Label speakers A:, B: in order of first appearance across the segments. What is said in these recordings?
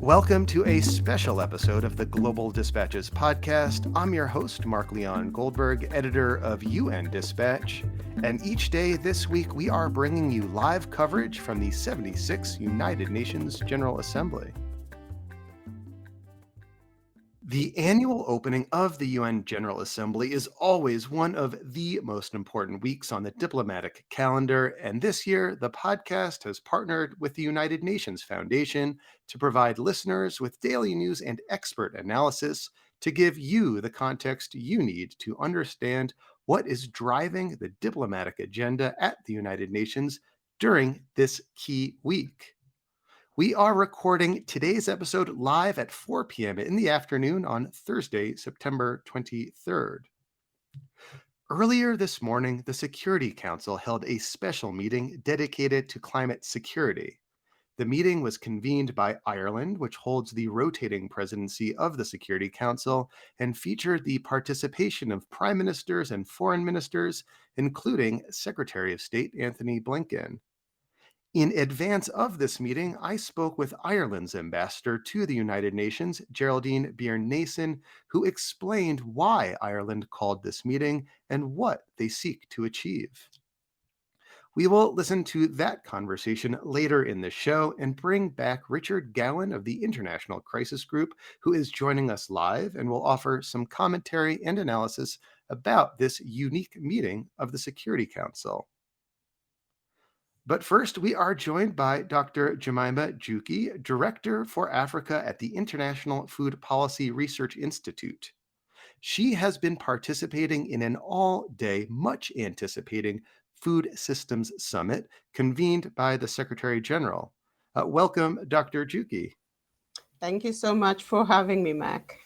A: Welcome to a special episode of the Global Dispatches podcast. I'm your host, Mark Leon Goldberg, editor of UN Dispatch. And each day this week, we are bringing you live coverage from the 76th United Nations General Assembly. The annual opening of the UN General Assembly is always one of the most important weeks on the diplomatic calendar, and this year the podcast has partnered with the United Nations Foundation to provide listeners with daily news and expert analysis to give you the context you need to understand what is driving the diplomatic agenda at the United Nations during this key week. We are recording today's episode live at 4 p.m. in the afternoon on Thursday, September 23rd. Earlier this morning, the Security Council held a special meeting dedicated to climate security. The meeting was convened by Ireland, which holds the rotating presidency of the Security Council, and featured the participation of prime ministers and foreign ministers, including Secretary of State Anthony Blinken. In advance of this meeting, I spoke with Ireland's ambassador to the United Nations, Geraldine Byrne Nason, who explained why Ireland called this meeting and what they seek to achieve. We will listen to that conversation later in the show and bring back Richard Gowan of the International Crisis Group, who is joining us live and will offer some commentary and analysis about this unique meeting of the Security Council. But first, we are joined by Dr. Jemimah Njuki, Director for Africa at the International Food Policy Research Institute. She has been participating in an all-day, much-anticipating Food Systems Summit convened by the Secretary General. Welcome, Dr. Njuki.
B: Thank you so much for having me, Mac.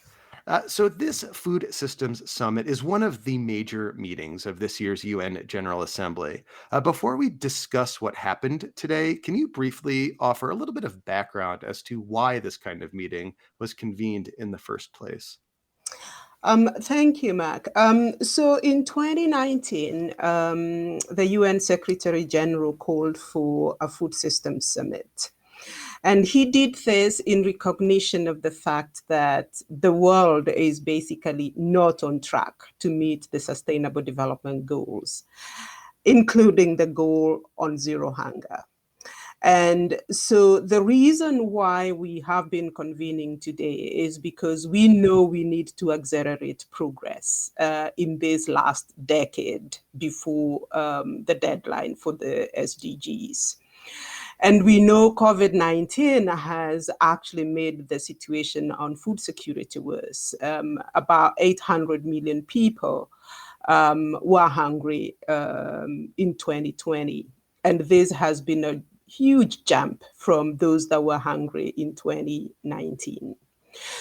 A: So this Food Systems Summit is one of the major meetings of this year's UN General Assembly. Before we discuss what happened today, can you briefly offer a little bit of background as to why this kind of meeting was convened in the first place?
B: Thank you, Mac. So in 2019, the UN Secretary General called for a Food Systems Summit. And he did this in recognition of the fact that the world is basically not on track to meet the Sustainable Development Goals, including the goal on zero hunger. And so the reason why we have been convening today is because we know we need to accelerate progress in this last decade before the deadline for the SDGs. And we know COVID-19 has actually made the situation on food security worse. About 800 million people were hungry in 2020. And this has been a huge jump from those that were hungry in 2019.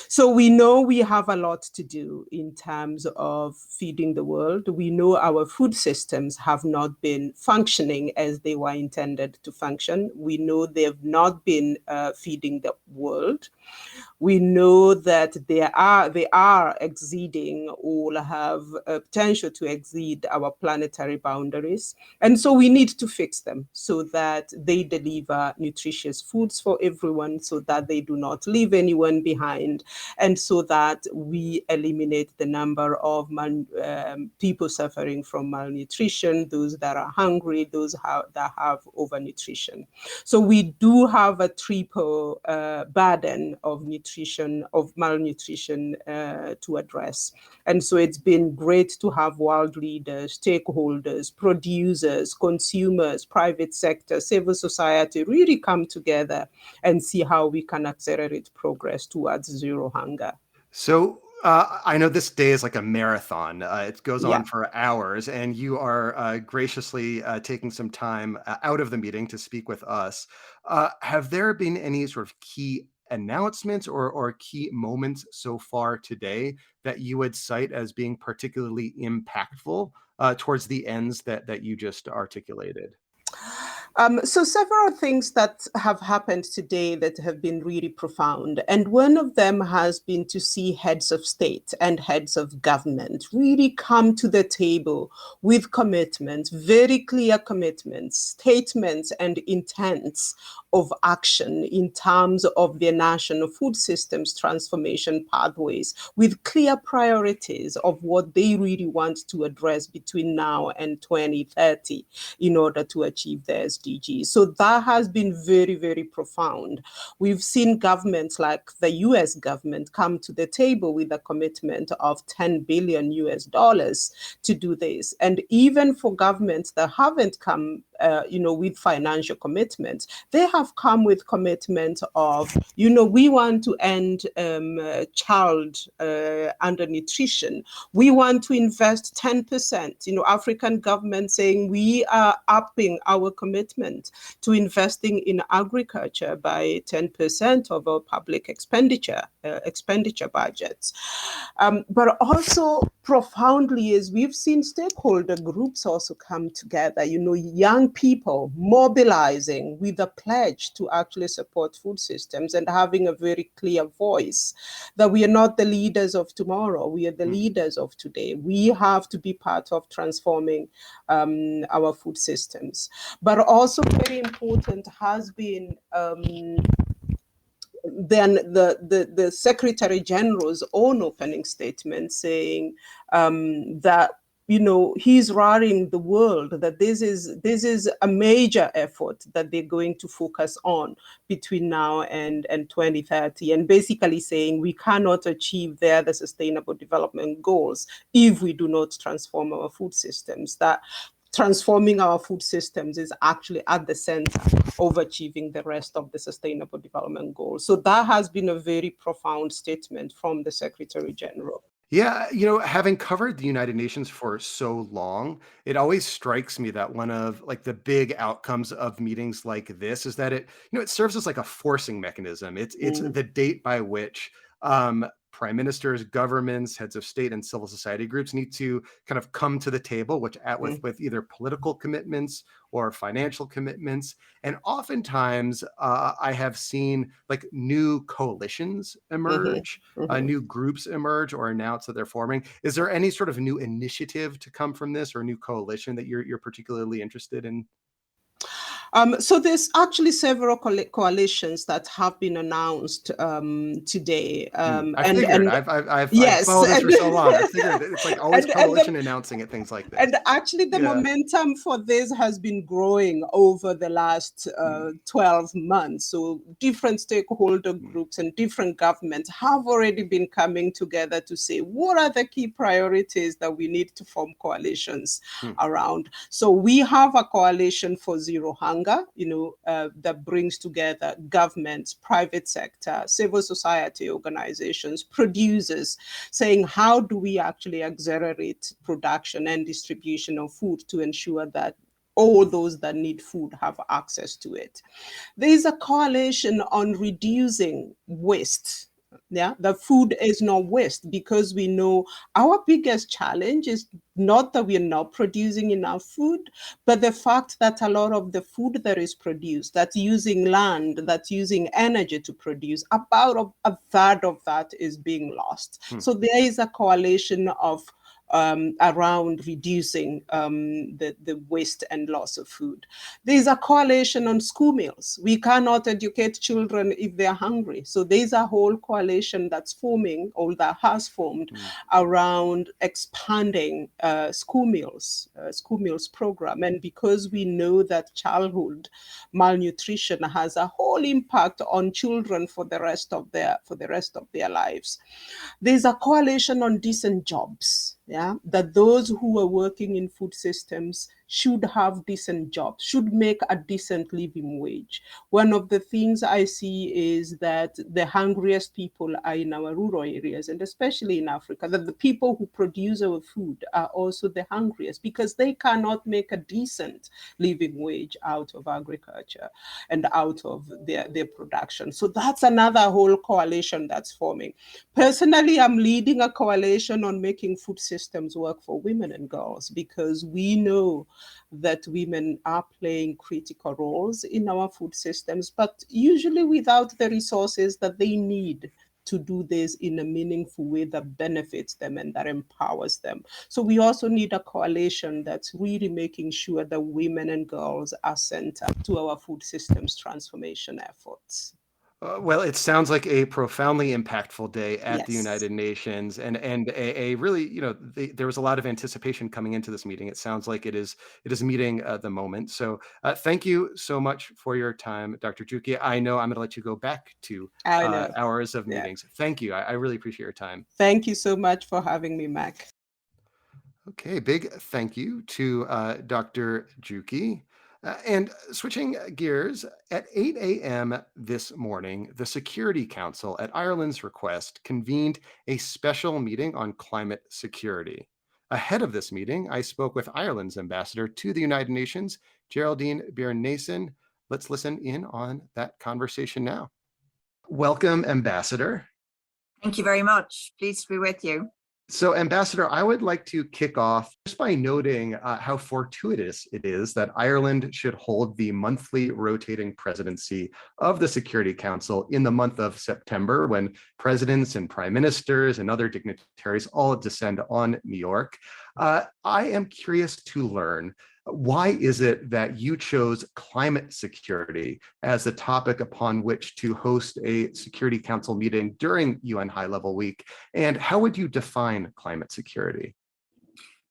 B: So we know we have a lot to do in terms of feeding the world. We know our food systems have not been functioning as they were intended to function. We know they have not been feeding the world. We know that they are exceeding or have a potential to exceed our planetary boundaries. And so we need to fix them so that they deliver nutritious foods for everyone, so that they do not leave anyone behind, and so that we eliminate the number of people suffering from malnutrition, those that are hungry, those that have overnutrition. So we do have a triple burden of malnutrition to address. And so it's been great to have world leaders, stakeholders, producers, consumers, private sector, civil society really come together and see how we can accelerate progress towards zero hunger.
A: So I know this day is like a marathon. It goes on for hours, and you are graciously taking some time out of the meeting to speak with us. Have there been any sort of key announcements or key moments so far today that you would cite as being particularly impactful towards the ends that you just articulated?
B: So several things that have happened today that have been really profound. And one of them has been to see heads of state and heads of government really come to the table with commitments, very clear commitments, statements and intents of action in terms of their national food systems transformation pathways with clear priorities of what they really want to address between now and 2030 in order to achieve the SDGs. So that has been very, very profound. We've seen governments like the US government come to the table with a commitment of 10 billion US dollars to do this. And even for governments that haven't come with financial commitments, they have come with commitment of, we want to end child undernutrition. We want to invest 10%. African governments saying we are upping our commitment to investing in agriculture by 10% of our public expenditure budgets. But also profoundly is we've seen stakeholder groups also come together, young people mobilizing with a pledge to actually support food systems and having a very clear voice that we are not the leaders of tomorrow, we are the leaders of today. We have to be part of transforming our food systems. But also very important has been then the Secretary General's own opening statement saying that he's rallying the world that this is a major effort that they're going to focus on between now and 2030, and basically saying we cannot achieve the sustainable development goals if we do not transform our food systems. That transforming our food systems is actually at the center of achieving the rest of the sustainable development goals. So that has been a very profound statement from the Secretary General.
A: Yeah, having covered the United Nations for so long, it always strikes me that one of like the big outcomes of meetings like this is that it serves as like a forcing mechanism. It's the date by which prime ministers, governments, heads of state, and civil society groups need to kind of come to the table, with either political commitments or financial commitments. And oftentimes, I have seen like new coalitions emerge, new groups emerge or announce that they're forming. Is there any sort of new initiative to come from this, or new coalition that you're particularly interested in?
B: So there's actually several coalitions that have been announced today.
A: I figured. I've
B: Yes,
A: followed this for so long. I figured it's like always coalition announcing at things like this.
B: And actually, the momentum for this has been growing over the last 12 months. So different stakeholder groups and different governments have already been coming together to say, what are the key priorities that we need to form coalitions around? So we have a coalition for zero hunger, that brings together governments, private sector, civil society organizations, producers, saying how do we actually accelerate production and distribution of food to ensure that all those that need food have access to it. There is a coalition on reducing waste. Yeah, the food is not waste, because we know our biggest challenge is not that we are not producing enough food, but the fact that a lot of the food that is produced, that's using land, that's using energy to produce, about a third of that is being lost. So there is a coalition of around reducing the waste and loss of food. There's a coalition on school meals. We cannot educate children if they're hungry. So there's a whole coalition that's forming, or that has formed, around expanding school meals program. And because we know that childhood malnutrition has a whole impact on children for the rest of their lives, there's a coalition on decent jobs. Yeah, that those who are working in food systems should have decent jobs, should make a decent living wage. One of the things I see is that the hungriest people are in our rural areas, and especially in Africa, that the people who produce our food are also the hungriest, because they cannot make a decent living wage out of agriculture and out of their production. So that's another whole coalition that's forming. Personally, I'm leading a coalition on making food systems work for women and girls, because we know that women are playing critical roles in our food systems, but usually without the resources that they need to do this in a meaningful way that benefits them and that empowers them. So we also need a coalition that's really making sure that women and girls are centered to our food systems transformation efforts.
A: Well, it sounds like a profoundly impactful day at the
B: Yes,
A: United Nations, and a really, there was a lot of anticipation coming into this meeting. It sounds like it is meeting the moment. So thank you so much for your time, Dr. Njuki. I know I'm going to let you go back to
B: I know.
A: hours of
B: Yeah.
A: meetings. Thank you. I really appreciate your time.
B: Thank you so much for having me, Mac.
A: Okay, big thank you to Dr. Njuki. And switching gears, at 8 a.m. this morning, the Security Council, at Ireland's request, convened a special meeting on climate security. Ahead of this meeting, I spoke with Ireland's ambassador to the United Nations, Geraldine Byrne Nason. Let's listen in on that conversation now. Welcome, Ambassador.
C: Thank you very much. Pleased to be with you.
A: So, Ambassador, I would like to kick off just by noting how fortuitous it is that Ireland should hold the monthly rotating presidency of the Security Council in the month of September, when presidents and prime ministers and other dignitaries all descend on New York. I am curious to learn, why is it that you chose climate security as the topic upon which to host a Security Council meeting during UN High Level Week? And how would you define climate security?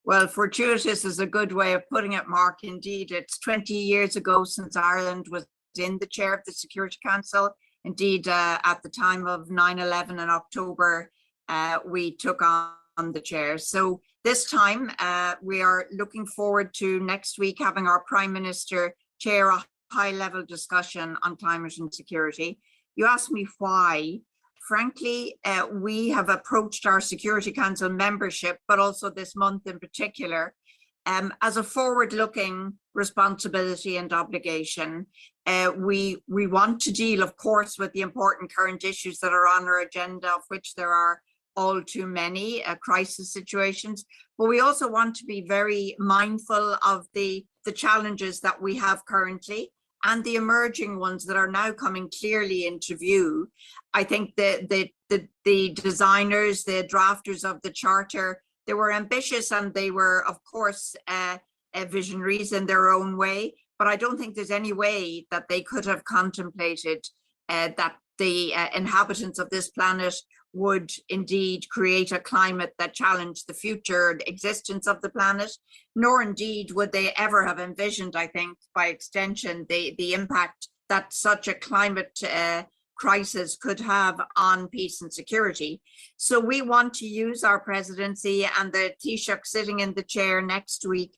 C: Well, fortuitous is a good way of putting it, Mark. Indeed, it's 20 years ago since Ireland was in the chair of the Security Council. Indeed, at the time of 9/11 in October, we took on the chair. So this time, we are looking forward to next week having our Prime Minister chair a high-level discussion on climate and security. You asked me why. Frankly, we have approached our Security Council membership, but also this month in particular, as a forward-looking responsibility and obligation. We want to deal, of course, with the important current issues that are on our agenda, of which there are all too many crisis situations, but we also want to be very mindful of the challenges that we have currently and the emerging ones that are now coming clearly into view. I think the designers, the drafters of the charter, they were ambitious and they were, of course, visionaries in their own way, but I don't think there's any way that they could have contemplated that the inhabitants of this planet would indeed create a climate that challenged the future existence of the planet, nor indeed would they ever have envisioned, I think, by extension, the impact that such a climate crisis could have on peace and security. So we want to use our presidency and the Taoiseach sitting in the chair next week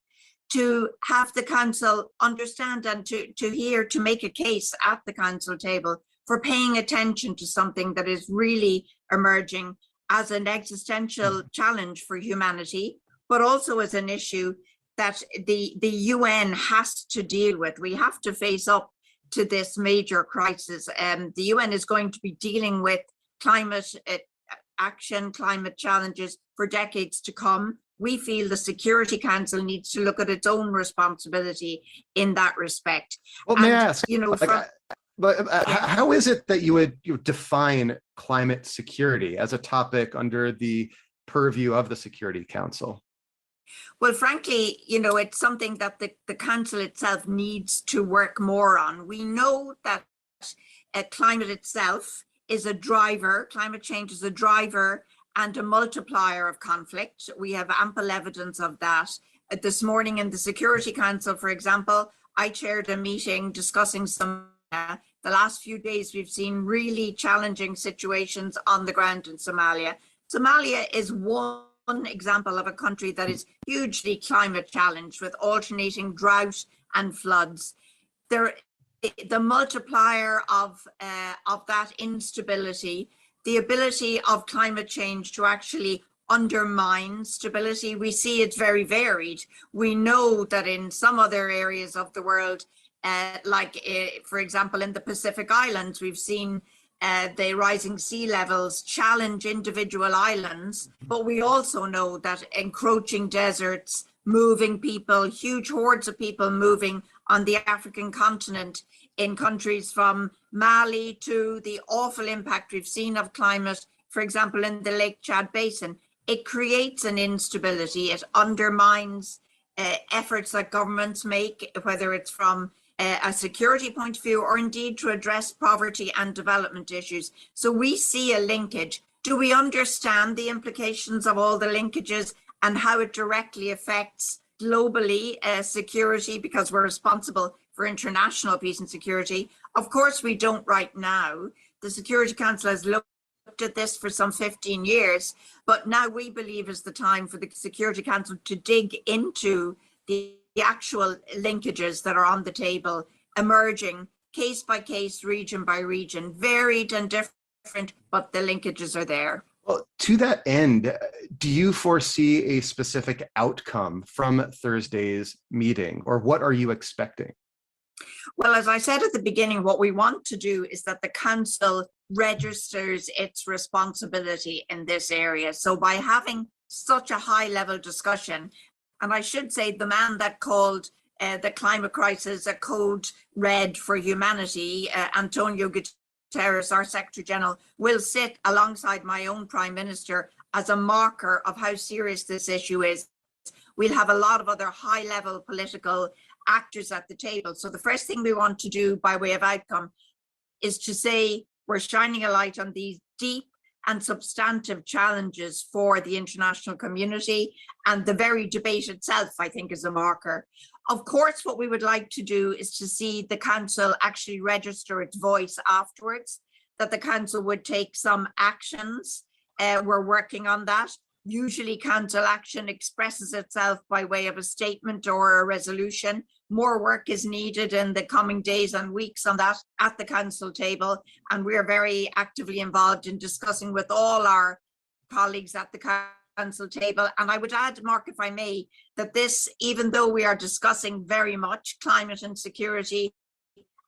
C: to have the council understand and to make a case at the council table for paying attention to something that is really emerging as an existential challenge for humanity, but also as an issue that the UN has to deal with. We have to face up to this major crisis. The UN is going to be dealing with climate action, climate challenges for decades to come. We feel the Security Council needs to look at its own responsibility in that respect.
A: Well, may I ask,
C: But
A: how is it that you would define climate security as a topic under the purview of the Security Council?
C: Well, frankly, it's something that the council itself needs to work more on. We know that climate itself is a driver, climate change is a driver and a multiplier of conflict. We have ample evidence of that. This morning in the Security Council, for example, I chaired a meeting discussing the last few days, we've seen really challenging situations on the ground in Somalia. Somalia is one example of a country that is hugely climate challenged with alternating drought and floods. The multiplier of that instability, the ability of climate change to actually undermine stability, we see it's very varied. We know that in some other areas of the world, for example, in the Pacific Islands, we've seen the rising sea levels challenge individual islands, but we also know that encroaching deserts, moving people, huge hordes of people moving on the African continent in countries from Mali to the awful impact we've seen of climate, for example, in the Lake Chad Basin. It creates an instability. It undermines efforts that governments make, whether it's from a security point of view or indeed to address poverty and development issues. So we see a linkage. Do we understand the implications of all the linkages and how it directly affects globally security, because we're responsible for international peace and security? Of course we don't right now. The Security Council has looked at this for some 15 years, but now we believe is the time for the Security Council to dig into the actual linkages that are on the table, emerging case by case, region by region, varied and different, but the linkages are there.
A: Well, to that end, do you foresee a specific outcome from Thursday's meeting, or what are you expecting?
C: Well, as I said at the beginning, what we want to do is that the council registers its responsibility in this area. So by having such a high level discussion, and I should say the man that called the climate crisis a code red for humanity, Antonio Guterres, our Secretary General, will sit alongside my own Prime Minister as a marker of how serious this issue is. We'll have a lot of other high level political actors at the table. So the first thing we want to do by way of outcome is to say we're shining a light on these deep and substantive challenges for the international community, and the very debate itself, I think, is a marker. Of course, what we would like to do is to see the council actually register its voice afterwards, that the council would take some actions. We're working on that. Usually council action expresses itself by way of a statement or a resolution. More work is needed in the coming days and weeks on that at the council table. And we are very actively involved in discussing with all our colleagues at the council table. And I would add, Mark, if I may, that this, even though we are discussing very much climate and security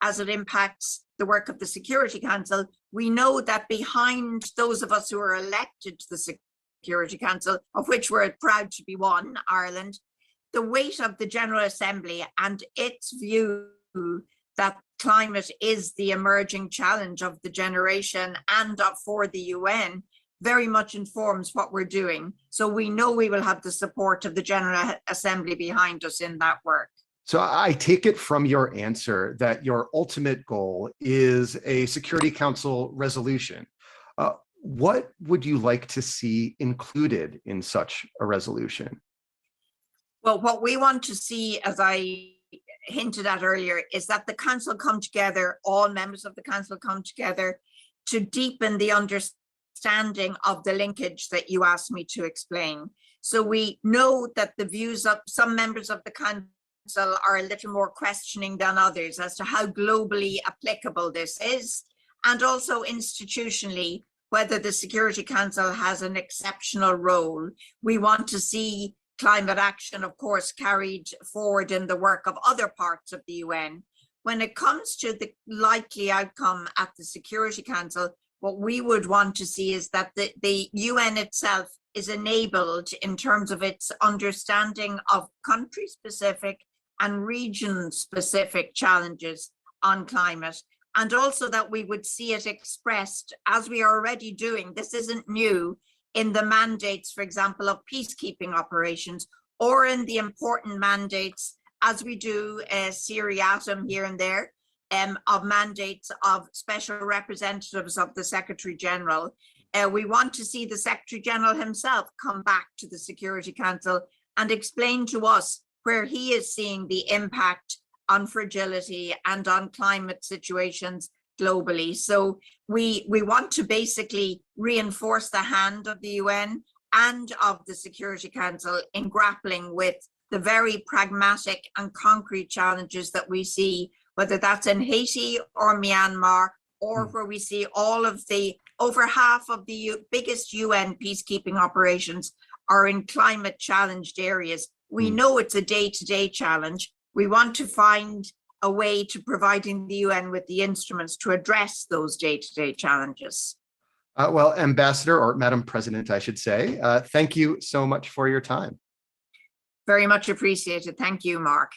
C: as it impacts the work of the Security Council, we know that behind those of us who are elected to the Security Council, of which we're proud to be one, Ireland, the weight of the General Assembly and its view that climate is the emerging challenge of the generation and for the UN very much informs what we're doing. So we know we will have the support of the General Assembly behind us in that work.
A: So I take it from your answer that your ultimate goal is a Security Council resolution. What would you like to see included in such a resolution?
C: Well, what we want to see, as I hinted at earlier, is that the council come together, all members of the council come together to deepen the understanding of the linkage that you asked me to explain. So we know that the views of some members of the council are a little more questioning than others as to how globally applicable this is, and also institutionally, whether the Security Council has an exceptional role. We want to see climate action, of course, carried forward in the work of other parts of the UN. When it comes to the likely outcome at the Security Council, what we would want to see is that the UN itself is enabled in terms of its understanding of country-specific and region-specific challenges on climate, and also that we would see it expressed, as we are already doing, this isn't new, in the mandates, for example, of peacekeeping operations, or in the important mandates, as we do seriatim here and there, of mandates of special representatives of the Secretary General. We want to see the Secretary General himself come back to the Security Council and explain to us where he is seeing the impact on fragility and on climate situations globally. So we want to basically reinforce the hand of the UN and of the Security Council in grappling with the very pragmatic and concrete challenges that we see, whether that's in Haiti or Myanmar, or where we see all of the, over half of the biggest UN peacekeeping operations are in climate challenged areas. We know it's a day-to-day challenge. We want to find a way to providing the UN with the instruments to address those day-to-day challenges.
A: Well, Ambassador, or Madam President, I should say, thank you so much for your time.
C: Very much appreciated. Thank you, Mark.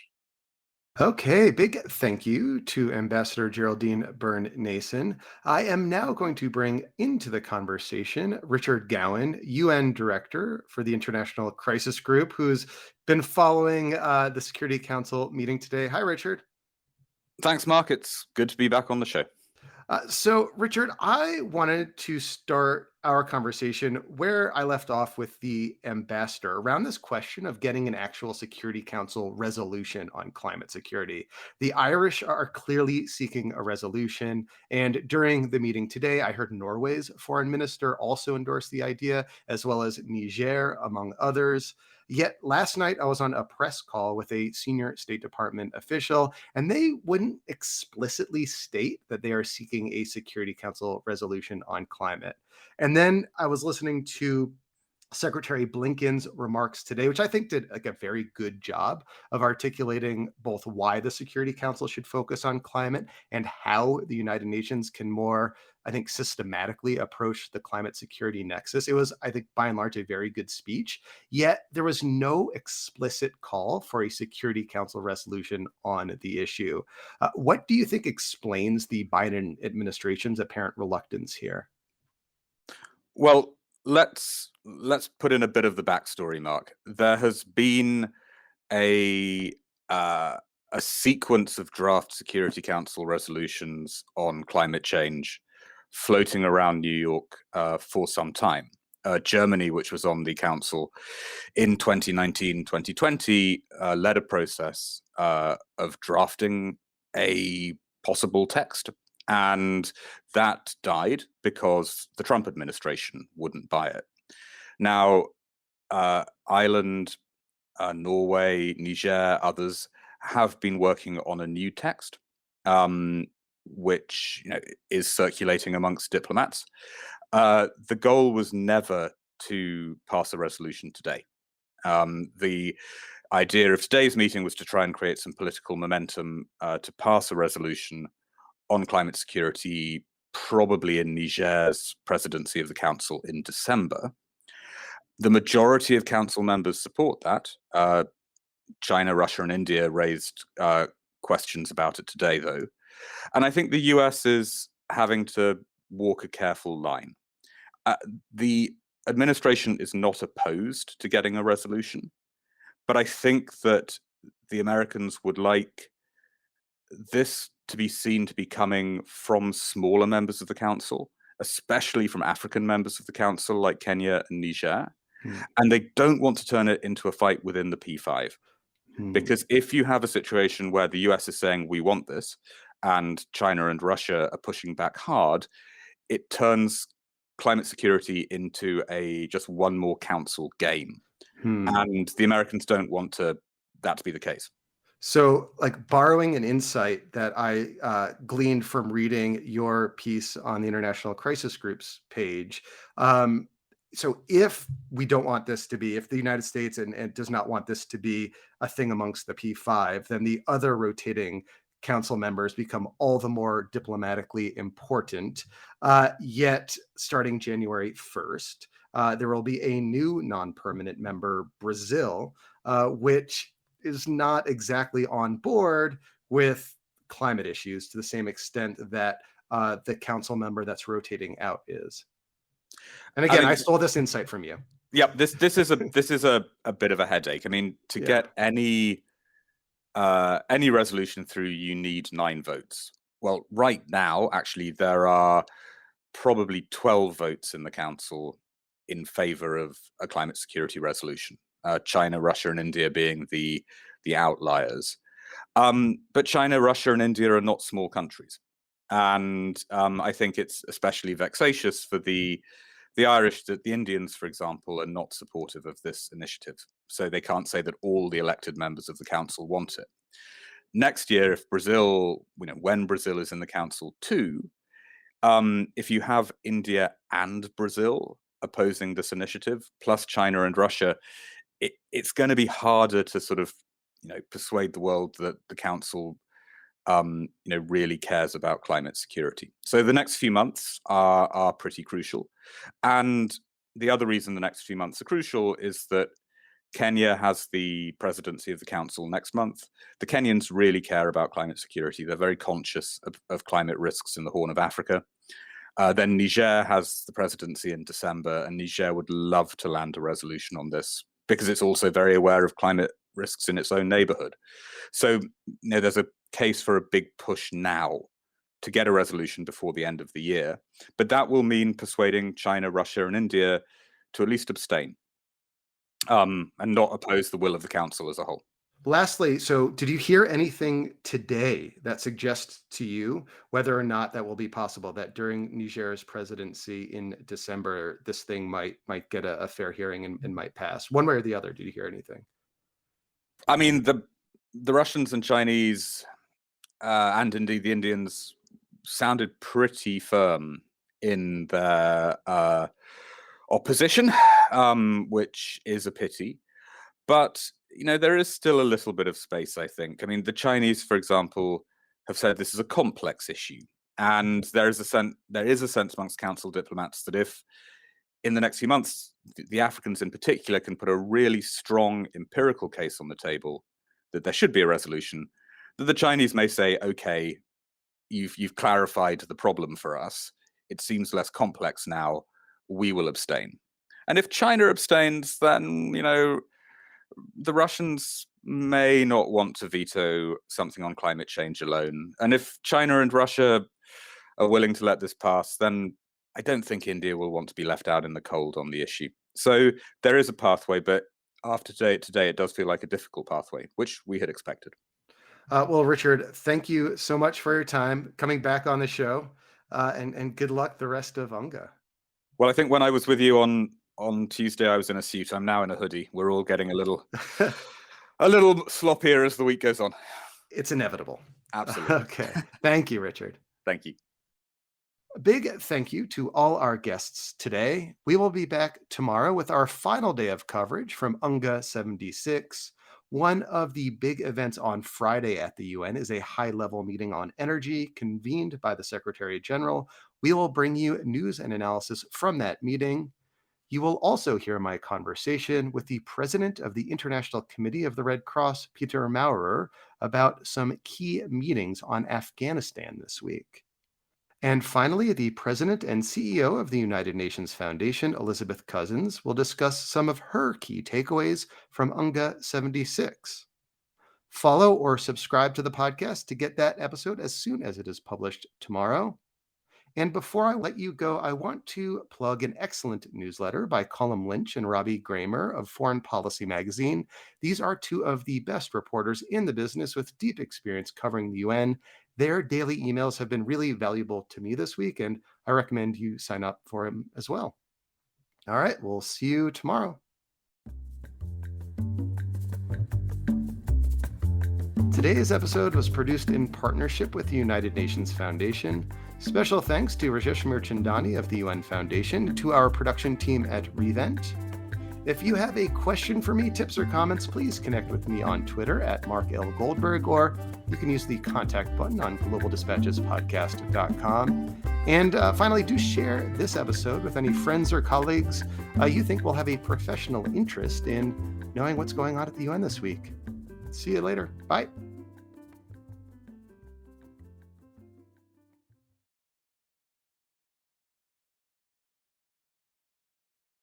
A: Okay, big thank you to Ambassador Geraldine Byrne Nason. I am now going to bring into the conversation Richard Gowan, UN Director for the International Crisis Group, who's been following the Security Council meeting today. Hi, Richard.
D: Thanks, Mark. It's good to be back on the show.
A: So, Richard, I wanted to start our conversation where I left off with the ambassador around this question of getting an actual Security Council resolution on climate security. The Irish are clearly seeking a resolution. And during the meeting today, I heard Norway's foreign minister also endorse the idea, as well as Niger, among others. Yet last night, I was on a press call with a senior State Department official, and they wouldn't explicitly state that they are seeking a Security Council resolution on climate. And then I was listening to Secretary Blinken's remarks today, which I think did like a very good job of articulating both why the Security Council should focus on climate and how the United Nations can more, I think, systematically approach the climate security nexus. It was, I think, by and large, a very good speech. Yet there was no explicit call for a Security Council resolution on the issue. What do you think explains the Biden administration's apparent reluctance here?
D: Well, let's put in a bit of the backstory, Mark. There has been a sequence of draft Security Council resolutions on climate change floating around New York for some time. Germany, which was on the council in 2019, 2020, led a process of drafting a possible text. And that died because the Trump administration wouldn't buy it. Now, Ireland, Norway, Niger, others have been working on a new text, which is circulating amongst diplomats. The goal was never to pass a resolution today. The idea of today's meeting was to try and create some political momentum to pass a resolution on climate security, probably in Niger's presidency of the council in December. The majority of council members support that. China, Russia, and India raised questions about it today, though. And I think the US is having to walk a careful line. The administration is not opposed to getting a resolution, but I think that the Americans would like this to be seen to be coming from smaller members of the council, especially from African members of the council like Kenya and Niger. And they don't want to turn it into a fight within the P5. Because if you have a situation where the US is saying, we want this, and China and Russia are pushing back hard, it turns climate security into just one more council game. And the Americans don't want that to be the case.
A: So, like, borrowing an insight that I gleaned from reading your piece on the International Crisis Group's page, so if we don't want this to be, if the United States and does not want this to be a thing amongst the P5, then the other rotating council members become all the more diplomatically important. Yet, starting January 1st, there will be a new non-permanent member, Brazil, which is not exactly on board with climate issues to the same extent that the council member that's rotating out is. And again, I stole this insight from you.
D: Yep, this is a bit of a headache. I mean, to get any resolution through, you need 9 votes. Well, right now, actually, there are probably 12 votes in the council in favor of a climate security resolution. China, Russia, and India being the outliers. But China, Russia, and India are not small countries. And I think it's especially vexatious for the Irish that the Indians, for example, are not supportive of this initiative. So they can't say that all the elected members of the council want it. Next year, if Brazil, when Brazil is in the council too, if you have India and Brazil opposing this initiative, plus China and Russia, it's going to be harder to sort of, persuade the world that the council, really cares about climate security. So the next few months are pretty crucial. And the other reason the next few months are crucial is that Kenya has the presidency of the council next month. The Kenyans really care about climate security. They're very conscious of climate risks in the Horn of Africa. Then Niger has the presidency in December, and Niger would love to land a resolution on this because it's also very aware of climate risks in its own neighborhood. So there's a case for a big push now to get a resolution before the end of the year. But that will mean persuading China, Russia, and India to at least abstain and not oppose the will of the council as a whole.
A: Lastly, so did you hear anything today that suggests to you whether or not that will be possible, that during Niger's presidency in December, this thing might get a fair hearing and might pass? One way or the other, did you hear anything?
D: I mean, the Russians and Chinese and indeed the Indians sounded pretty firm in their opposition, which is a pity. But there is still a little bit of space, I think. I mean, the Chinese, for example, have said this is a complex issue. And there is a sense amongst council diplomats that if in the next few months, the Africans in particular can put a really strong empirical case on the table that there should be a resolution, that the Chinese may say, okay, you've clarified the problem for us. It seems less complex now. We will abstain. And if China abstains, then, the Russians may not want to veto something on climate change alone. And if China and Russia are willing to let this pass, then I don't think India will want to be left out in the cold on the issue. So there is a pathway, but after today, it does feel like a difficult pathway, which we had expected.
A: Well, Richard, thank you so much for your time coming back on the show, and good luck the rest of UNGA.
D: Well, I think when I was with you on Tuesday, I was in a suit. I'm now in a hoodie. We're all getting a little sloppier as the week goes on.
A: It's inevitable.
D: Absolutely.
A: Okay. Thank you, Richard.
D: Thank you.
A: A big thank you to all our guests today. We will be back tomorrow with our final day of coverage from UNGA 76. One of the big events on Friday at the UN is a high-level meeting on energy convened by the Secretary General. We will bring you news and analysis from that meeting. You will also hear my conversation with the president of the International Committee of the Red Cross, Peter Maurer, about some key meetings on Afghanistan this week. And finally, the president and CEO of the United Nations Foundation, Elizabeth Cousins, will discuss some of her key takeaways from UNGA 76. Follow or subscribe to the podcast to get that episode as soon as it is published tomorrow. And before I let you go, I want to plug an excellent newsletter by Colm Lynch and Robbie Gramer of Foreign Policy Magazine. These are two of the best reporters in the business with deep experience covering the UN. Their daily emails have been really valuable to me this week, and I recommend you sign up for them as well. All right, we'll see you tomorrow. Today's episode was produced in partnership with the United Nations Foundation. Special thanks to Rajesh Mirchandani of the UN Foundation, to our production team at Revent. If you have a question for me, tips or comments, please connect with me on Twitter at Mark L. Goldberg, or you can use the contact button on globaldispatchespodcast.com. And finally, do share this episode with any friends or colleagues you think will have a professional interest in knowing what's going on at the UN this week. See you later. Bye.